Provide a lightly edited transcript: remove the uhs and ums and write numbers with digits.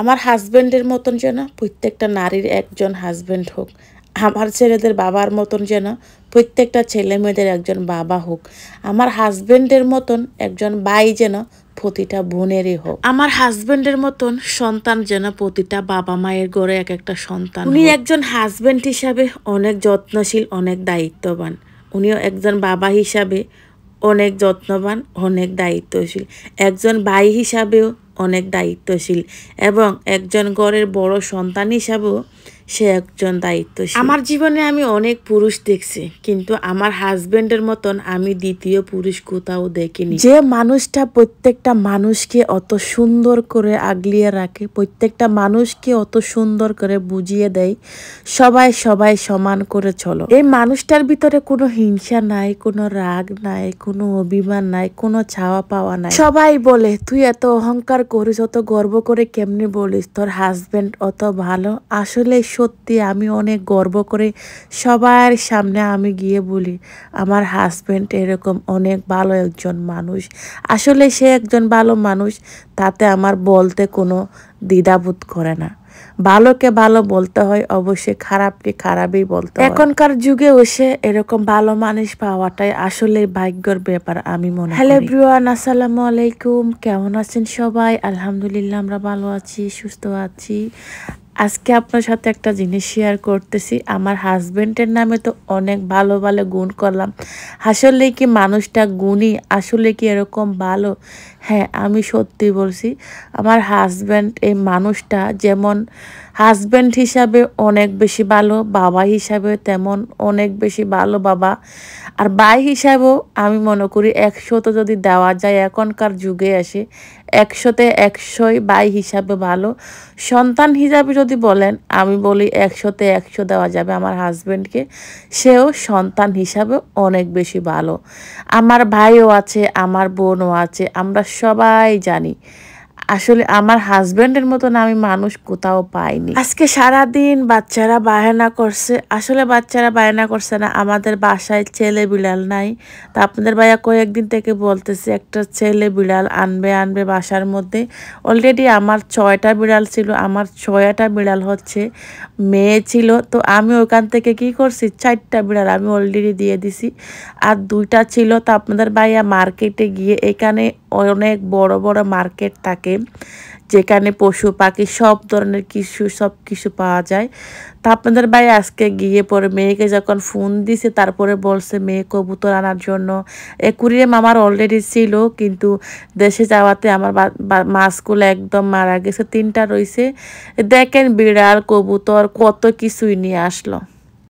আমার হাজবেন্ডের মতন যেন প্রত্যেকটা নারীর একজন হাজবেন্ড হোক। আমার ছেলেদের বাবার মতন যেন প্রত্যেকটা ছেলে মেয়েদের একজন বাবা হোক। আমার হাজবেন্ডের মতন একজন ভাই যেন প্রতিটা বোনেরই হোক। আমার হাজবেন্ডের মতন সন্তান যেন প্রতিটা বাবা মায়ের ঘরে এক একটা সন্তান। উনি একজন হাজবেন্ড হিসাবে অনেক যত্নশীল, অনেক দায়িত্ববান। উনিও একজন বাবা হিসাবে অনেক যত্নবান, অনেক দায়িত্বশীল। একজন ভাই হিসাবেও অনেক দায়িত্বশীল এবং একজন ঘরের বড় সন্তান হিসাবেও সে একজন দায়িত্বশীল। আমার জীবনে আমি অনেক পুরুষ দেখছি, কিন্তু আমার হাজবেন্ডের মতন আমি দ্বিতীয় পুরুষ কোথাও দেখিনি। যে মানুষটা প্রত্যেকটা মানুষকে অত সুন্দর করে আগলিয়ে রাখে, প্রত্যেকটা মানুষকে অত সুন্দর করে বুঝিয়ে দেয় সবাই সবাই সমান করে চলো। এই মানুষটার ভিতরে কোনো হিংসা নাই, কোনো রাগ নাই, কোনো অভিমান নাই, কোনো চাওয়া পাওয়া নাই। সবাই বলে তুই এত অহংকার করিস, অত গর্ব করে কেমনি বলিস তোর হাজবেন্ড অত ভালো। আসলে সত্যি আমি অনেক গর্ব করে সবার সামনে আমি গিয়ে বলি আমার হাজবেন্ড এরকম অনেক ভালো একজন মানুষ। আসলে সে একজন ভালো মানুষ, তাতে আমার বলতে কোনো দ্বিধাবোধ করে না। ভালোকে ভালো বলতে হয়, অবশ্যই খারাপকে খারাপই বলতে হয়। এখনকার যুগে এসে এরকম ভালো মানুষ পাওয়াটাই আসলে ভাগ্যের ব্যাপার আমি মনে করি। হ্যালো এভরিওয়ান, আসসালামু আলাইকুম। কেমন আছেন সবাই? আলহামদুলিল্লাহ আমরা ভালো আছি, সুস্থ আছি। আজকে আপনার সাথে একটা জিনিস শেয়ার করতেছি। আমার হাজবেন্ডের নামে তো অনেক ভালো ভালো গুণ করলাম, আসলে কি মানুষটা গুণী? আসলে কি এরকম ভালো? হ্যাঁ, আমি সত্যি বলছি, আমার হাজবেন্ড এই মানুষটা যেমন হাজবেন্ড হিসাবে অনেক বেশি ভালো, বাবা হিসাবে তেমন অনেক বেশি ভালো বাবা। আর ভাই হিসাবেও আমি মনে করি 100 যদি দেওয়া যায় এখনকার যুগে এসে 100তে 100ই ভাই হিসাবে ভালো। সন্তান হিসাবে যদি বলেন, আমি বলি 100তে 100 দেওয়া যাবে আমার হাজবেন্ডকে। সেও সন্তান হিসাবে অনেক বেশি ভালো। আমার ভাইও আছে, আমার বোনও আছে, আমরা সবাই জানি আসলে আমার হাজবেন্ডের মতন আমি মানুষ কোথাও পাইনি। আজকে সারাদিন বাচ্চারা বায়না করছে, আসলে বাচ্চারা বায়না করছে না, আমাদের বাসায় ছেলে বিড়াল নাই। তা আপনাদের ভাইয়া কয়েকদিন থেকে বলতেছে একটা ছেলে বিড়াল আনবে বাসার মধ্যে। অলরেডি আমার 6টা বিড়াল ছিল, আমার 6টা বিড়াল হচ্ছে মেয়ে ছিল। তো আমি ওখান থেকে কি করছি, 4টা বিড়াল আমি অলরেডি দিয়ে দিছি, আর 2টা ছিল। তো আপনাদের ভাইয়া মার্কেটে গিয়ে, এখানে অনেক বড় বড় মার্কেট থাকে যেখানে পশু পাখি সব ধরনের সব কিছু পাওয়া যায়। তা আপনাদের ভাই আজকে গিয়ে পরে মেয়েকে যখন ফোন দিছে, তারপরে বলছে মেয়ে কবুতর আনার জন্য। অ্যাকুরিয়াম আমার অলরেডি ছিল, কিন্তু দেশে যাওয়াতে আমার মাছগুলো একদম মারা গেছে, 3টা রয়েছে। দেখেন বিড়াল কবুতর কত কিছুই নিয়ে আসলো।